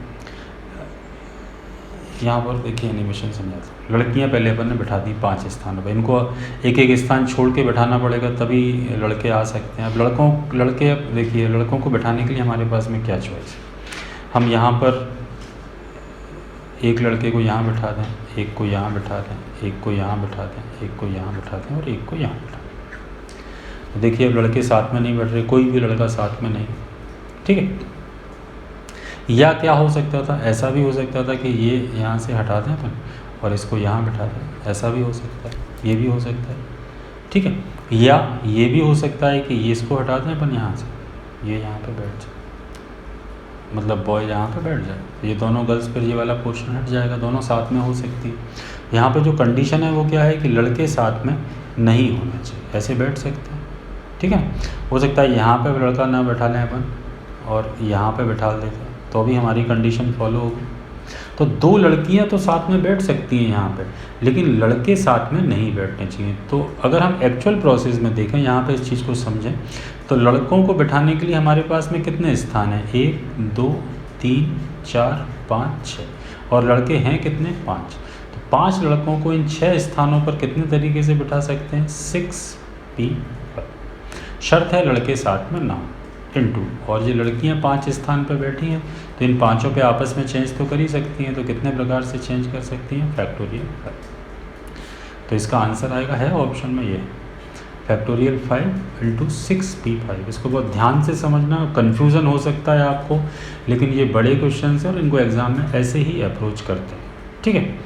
यहाँ पर देखिए एनिमेशन समझाता हूँ। लड़कियाँ पहले अपन ने बिठा दी 5 स्थानों पर, इनको एक एक स्थान छोड़ के बिठाना पड़ेगा तभी लड़के आ सकते हैं। अब लड़के देखिए, लड़कों को बिठाने के लिए हमारे पास में क्या चॉइस है, हम यहाँ पर एक लड़के को यहाँ बिठा दें, एक को यहाँ बिठा दें, एक को यहाँ बिठा दें, एक को यहाँ बिठा दें और एक को यहाँ बिठा दें। तो देखिए अब लड़के साथ में नहीं बैठ रहे, कोई भी लड़का साथ में नहीं, ठीक है। या क्या हो सकता था, ऐसा भी हो सकता था कि ये यहाँ से हटा दें अपन और इसको यहाँ बैठा दें, ऐसा भी हो सकता है, ये भी हो सकता है, ठीक है। या ये भी हो सकता है कि ये इसको हटा दें अपन यहाँ से, ये यहाँ पे बैठ जाए, मतलब बॉय यहाँ पे बैठ जाए, तो ये दोनों गर्ल्स पर ये वाला पोर्शन हट जाएगा, दोनों साथ में हो सकती है। यहाँ पे जो कंडीशन है वो क्या है कि लड़के साथ में नहीं होना चाहिए, ऐसे बैठ सकते हैं, ठीक है। हो सकता है यहाँ पे लड़का ना बैठा लें अपन और यहाँ पे बैठा देते हैं, तो भी हमारी कंडीशन फॉलो होगी। तो दो लड़कियां तो साथ में बैठ सकती हैं यहाँ पे, लेकिन लड़के साथ में नहीं बैठने चाहिए। तो अगर हम एक्चुअल प्रोसेस में देखें, यहाँ पे इस चीज़ को समझें, तो लड़कों को बिठाने के लिए हमारे पास में कितने स्थान हैं, 1 2 3 4 5 6, और लड़के हैं कितने, 5। तो 5 लड़कों को इन 6 स्थानों पर कितने तरीके से बिठा सकते हैं, 6p5। शर्त है लड़के साथ में ना हो, इनटू, और ये लड़कियां 5 स्थान पर बैठी हैं तो इन पांचों पे आपस में चेंज तो कर ही सकती हैं, तो कितने प्रकार से चेंज कर सकती हैं, फैक्टोरियल 5। तो इसका आंसर आएगा है ऑप्शन में ये, फैक्टोरियल 5 इंटू 6p5। इसको बहुत ध्यान से समझना, कन्फ्यूज़न हो सकता है आपको, लेकिन ये बड़े क्वेश्चन हैं और इनको एग्ज़ाम में ऐसे ही अप्रोच करते हैं, ठीक है।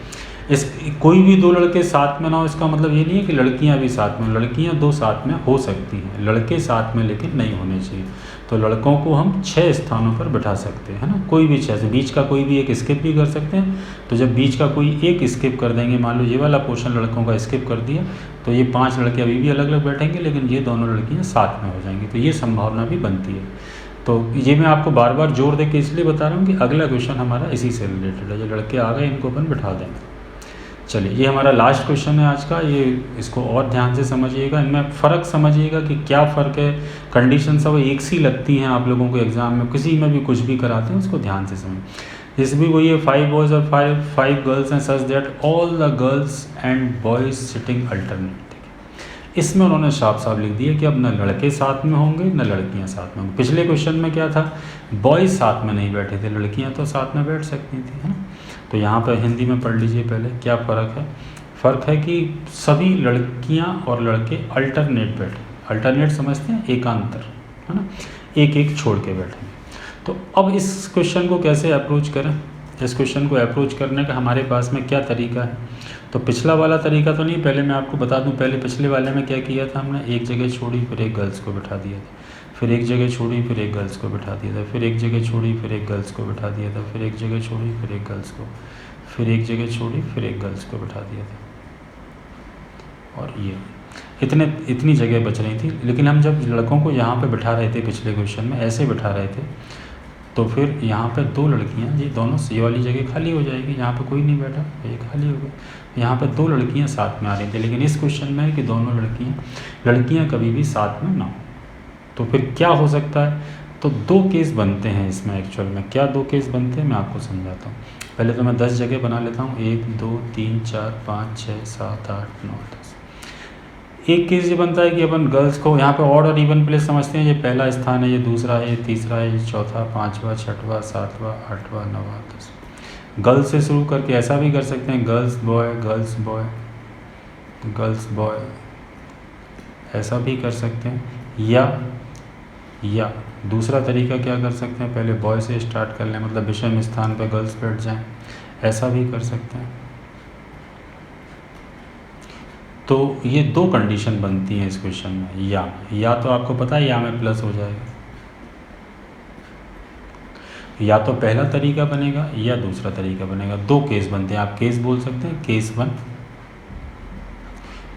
इस कोई भी दो लड़के साथ में ना हो, इसका मतलब ये नहीं है कि लड़कियां भी साथ में, लड़कियां दो साथ में हो सकती हैं, लड़के साथ में लेकिन नहीं होने चाहिए। तो लड़कों को हम 6 स्थानों पर बैठा सकते हैं, है ना, कोई भी 6 से, बीच का कोई भी एक स्किप भी कर सकते हैं। तो जब बीच का कोई एक स्किप कर देंगे, मान लो ये वाला पोर्शन लड़कों का स्किप कर दिया, तो ये 5 लड़के अभी भी अलग अलग बैठेंगे, लेकिन ये दोनों लड़कियाँ साथ में हो जाएंगी, तो ये संभावना भी बनती है। तो ये मैं आपको बार बार जोर दे के इसलिए बता रहा हूँ कि अगला क्वेश्चन हमारा इसी से रिलेटेड है। ये लड़के आ गए, इनको अपन बैठा देंगे। चलिए, ये हमारा लास्ट क्वेश्चन है आज का, ये इसको और ध्यान से समझिएगा, इनमें फ़र्क समझिएगा कि क्या फ़र्क है। कंडीशन सब एक सी लगती हैं आप लोगों को एग्ज़ाम में, किसी में भी कुछ भी कराते हैं उसको ध्यान से समझ। जैसे भी वही है, 5 बॉयज़ और 5 गर्ल्स हैं सच that all the girls and boys sitting alternate. इसमें उन्होंने साफ साफ लिख दिया कि अब न लड़के साथ में होंगे न लड़कियां साथ में होंगी। पिछले क्वेश्चन में क्या था, बॉयज़ साथ में नहीं बैठे थे, लड़कियां तो साथ में बैठ सकती थी, है ना। तो यहाँ पर हिंदी में पढ़ लीजिए पहले, क्या फ़र्क है। फ़र्क है कि सभी लड़कियां और लड़के अल्टरनेट बैठे, अल्टरनेट समझते हैं, एकांतर, है ना, एक एक छोड़ के बैठेंगे। तो अब इस क्वेश्चन को कैसे अप्रोच करें, इस क्वेश्चन को अप्रोच करने का हमारे पास में क्या तरीका है। तो पिछला वाला तरीका तो नहीं, पहले मैं आपको बता दूं, पहले पिछले वाले में क्या किया था हमने, एक जगह छोड़ी फिर एक गर्ल्स को बिठा दिया था, फिर एक जगह छोड़ी फिर एक गर्ल्स को बिठा दिया था, फिर एक जगह छोड़ी फिर एक गर्ल्स को बिठा दिया था, फिर एक जगह छोड़ी फिर एक गर्ल्स को, फिर एक जगह छोड़ी फिर एक गर्ल्स को बिठा दिया था। और ये इतनी जगह बच रही थी, लेकिन हम जब लड़कों को यहाँ पे बिठा रहे थे पिछले क्वेश्चन में, ऐसे बिठा रहे थे, तो फिर यहाँ पे 2 लड़कियाँ, ये दोनों, ये वाली जगह खाली हो जाएगी, यहाँ पे कोई नहीं बैठा, ये खाली हो गई, यहाँ पे 2 लड़कियाँ साथ में आ रही थी। लेकिन इस क्वेश्चन में है कि दोनों लड़कियाँ कभी भी साथ में ना हो, तो फिर क्या हो सकता है। तो 2 केस बनते हैं इसमें, एक्चुअल में क्या 2 केस बनते हैं मैं आपको समझाता हूँ। पहले तो मैं 10 जगह बना लेता हूँ, 1 2 3 4 5 6 7 8 9 10। एक केस ये बनता है कि अपन गर्ल्स को यहाँ पे ऑड और इवन प्लेस समझते हैं, ये पहला स्थान है, ये दूसरा है, ये तीसरा है, ये चौथा, 5वां 6वां 7वां 8वां 9वां 10। गर्ल्स से शुरू करके ऐसा भी कर सकते हैं, girls boy girls boy girls boy, ऐसा भी कर सकते हैं। या दूसरा तरीका क्या कर सकते हैं, पहले बॉय से स्टार्ट कर लें, मतलब विषम स्थान पर गर्ल्स बैठ जाएं, ऐसा भी कर सकते हैं। तो ये 2 कंडीशन बनती हैं इस क्वेश्चन में। या तो आपको पता है या में प्लस हो जाएगा, या तो पहला तरीका बनेगा या दूसरा तरीका बनेगा। 2 केस बनते हैं, आप केस बोल सकते हैं, केस 1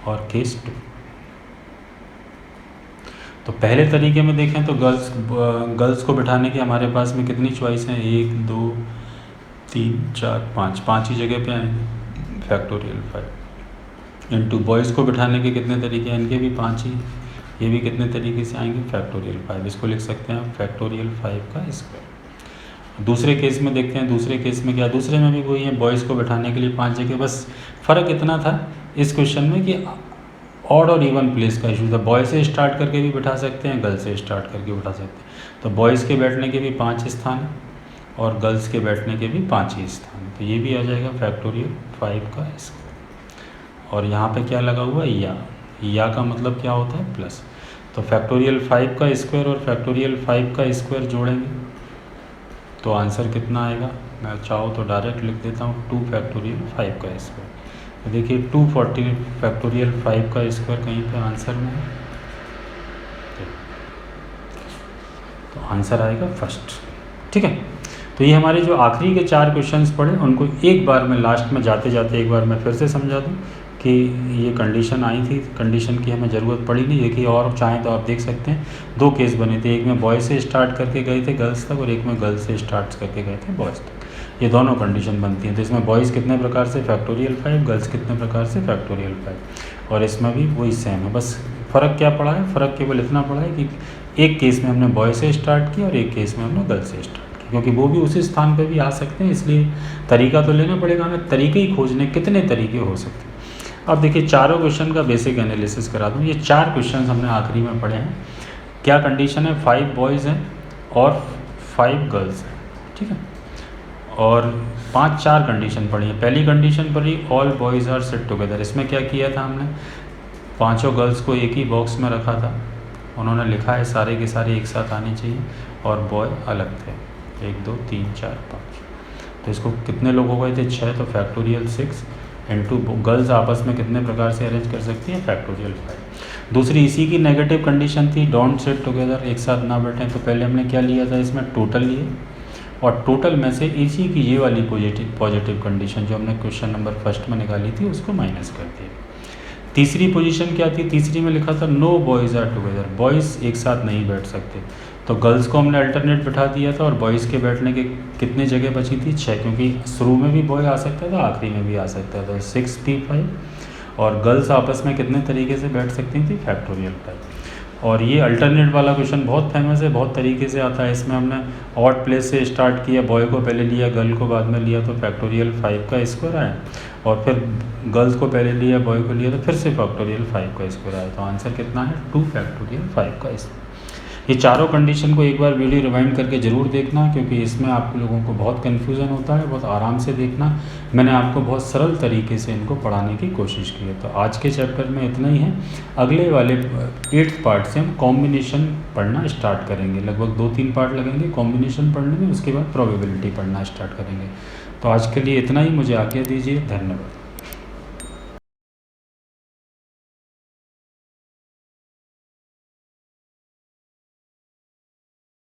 और केस 2। तो पहले तरीके में देखें तो गर्ल्स को बिठाने के हमारे पास में कितनी चॉइस हैं, 1 2 3 4 5 ही जगह पे आएंगे, फैक्टोरियल 5। इंटू बॉयज़ को बिठाने के कितने तरीके हैं, इनके भी 5 ही, ये भी कितने तरीके से आएंगे, फैक्टोरियल 5। इसको लिख सकते हैं फैक्टोरियल 5 का स्क्वायर। दूसरे केस में देखते हैं, दूसरे केस में क्या, दूसरे में भी वही है, बॉयज़ को बिठाने के लिए 5 जगह, बस फ़र्क इतना था इस क्वेश्चन में कि ऑड और इवन प्लेस का इशू था। बॉय से स्टार्ट करके भी बिठा सकते हैं, गर्ल्स से स्टार्ट करके बिठा सकते हैं। तो बॉयज़ के बैठने के भी 5 स्थान और गर्ल्स के बैठने के भी 5 ही स्थान, तो ये भी आ जाएगा फैक्टोरियल 5 का स्क्वायर। और यहाँ पे क्या लगा हुआ है, या का मतलब क्या होता है, प्लस। तो तो फैक्टोरियल 5 का स्क्वायर और फैक्टोरियल 5 का स्क्वायर जोड़ेंगे तो आंसर कितना आएगा। मैं चाहो तो डायरेक्ट लिख देता हूँ 2 फैक्टोरियल 5 का स्क्वायर। तो देखिए 240 फैक्टोरियल 5 का स्क्वायर कहीं पे आंसर में है, तो आंसर आएगा फर्स्ट। ठीक है, तो ये हमारे जो आखिरी के 4 क्वेश्चंस पढ़े उनको एक बार मैं लास्ट में जाते जाते एक बार मैं फिर से समझा दूँ कि ये कंडीशन आई थी, कंडीशन की हमें ज़रूरत पड़ी नहीं। देखिए और चाहें तो आप देख सकते हैं 2 केस बने थे, एक में बॉय से स्टार्ट करके गए थे गर्ल्स तक और एक में गर्ल्स से स्टार्ट करके गए थे बॉयज़ तक। ये दोनों कंडीशन बनती हैं। तो इसमें बॉयज़ कितने प्रकार से फैक्टोरियल 5, गर्ल्स कितने प्रकार से फैक्टोरियल 5, और इसमें भी वही सेम है। बस फ़र्क क्या पड़ा है, फ़र्क केवल इतना पड़ा है कि एक केस में हमने बॉय से स्टार्ट किया और एक केस में हमने गर्ल्स से स्टार्ट किया, क्योंकि वो भी उसी स्थान पे भी आ सकते हैं, इसलिए तरीका तो लेना पड़ेगा हमें। तरीके ही खोजने कितने तरीके हो सकते हैं। अब देखिए चारों क्वेश्चन का बेसिक एनालिसिस करा दूँ। ये 4 क्वेश्चन हमने आखिरी में पढ़े हैं। क्या कंडीशन है, 5 बॉयज़ हैं और 5 गर्ल्स हैं। ठीक है, और 4 कंडीशन पढ़ी है। पहली कंडीशन पढ़ी all boys are sit together. इसमें क्या किया था हमने, 5 गर्ल्स को एक ही बॉक्स में रखा था, उन्होंने लिखा है सारे के सारे एक साथ आने चाहिए और बॉय अलग थे, 1 2 3 4 5। तो इसको कितने लोग हो गए थे, 6, तो फैक्टोरियल 6 इंटू गर्ल्स आपस में कितने प्रकार से अरेंज कर सकती हैं, फैक्टोरियल 5। दूसरी इसी की नेगेटिव कंडीशन थी डोंट सिट टुगेदर, एक साथ ना बैठें। तो पहले हमने क्या लिया था, इसमें टोटल लिए और टोटल में से इसी की ये वाली पॉजिटिव कंडीशन जो हमने क्वेश्चन नंबर फर्स्ट में निकाली थी उसको माइनस कर दिया। तीसरी पोजीशन क्या थी, तीसरी में लिखा था no boys are together, boys एक साथ नहीं बैठ सकते। तो गर्ल्स को हमने अल्टरनेट बिठा दिया था और बॉयज़ के बैठने के कितने जगह बची थी, 6, क्योंकि शुरू में भी बॉय आ सकता था आखिरी में भी आ सकता था, 6 3 5। और गर्ल्स आपस में कितने तरीके से बैठ सकती थी, फैक्टोरियल 5। और ये अल्टरनेट वाला क्वेश्चन बहुत फेमस है, बहुत तरीके से आता है। इसमें हमने ऑड प्लेस से स्टार्ट किया, बॉय को पहले लिया, गर्ल को बाद में लिया, तो फैक्टोरियल 5 का स्क्वायर आया। और फिर गर्ल्स को पहले लिया, बॉय को लिया, तो फिर से फैक्टोरियल 5 का स्क्वायर आया। तो आंसर कितना है, 2 फैक्टोरियल 5 का स्क्वायर। ये चारों कंडीशन को एक बार वीडियो रिवाइंड करके ज़रूर देखना, क्योंकि इसमें आप लोगों को बहुत कन्फ्यूज़न होता है। बहुत आराम से देखना, मैंने आपको बहुत सरल तरीके से इनको पढ़ाने की कोशिश की है। तो आज के चैप्टर में इतना ही है। अगले वाले 8th पार्ट से हम कॉम्बिनेशन पढ़ना स्टार्ट करेंगे। लगभग 2-3 पार्ट लगेंगे कॉम्बिनेशन पढ़ने में, उसके बाद प्रोबेबिलिटी पढ़ना स्टार्ट करेंगे। तो आज के लिए इतना ही, मुझे आज्ञा दीजिए, धन्यवाद।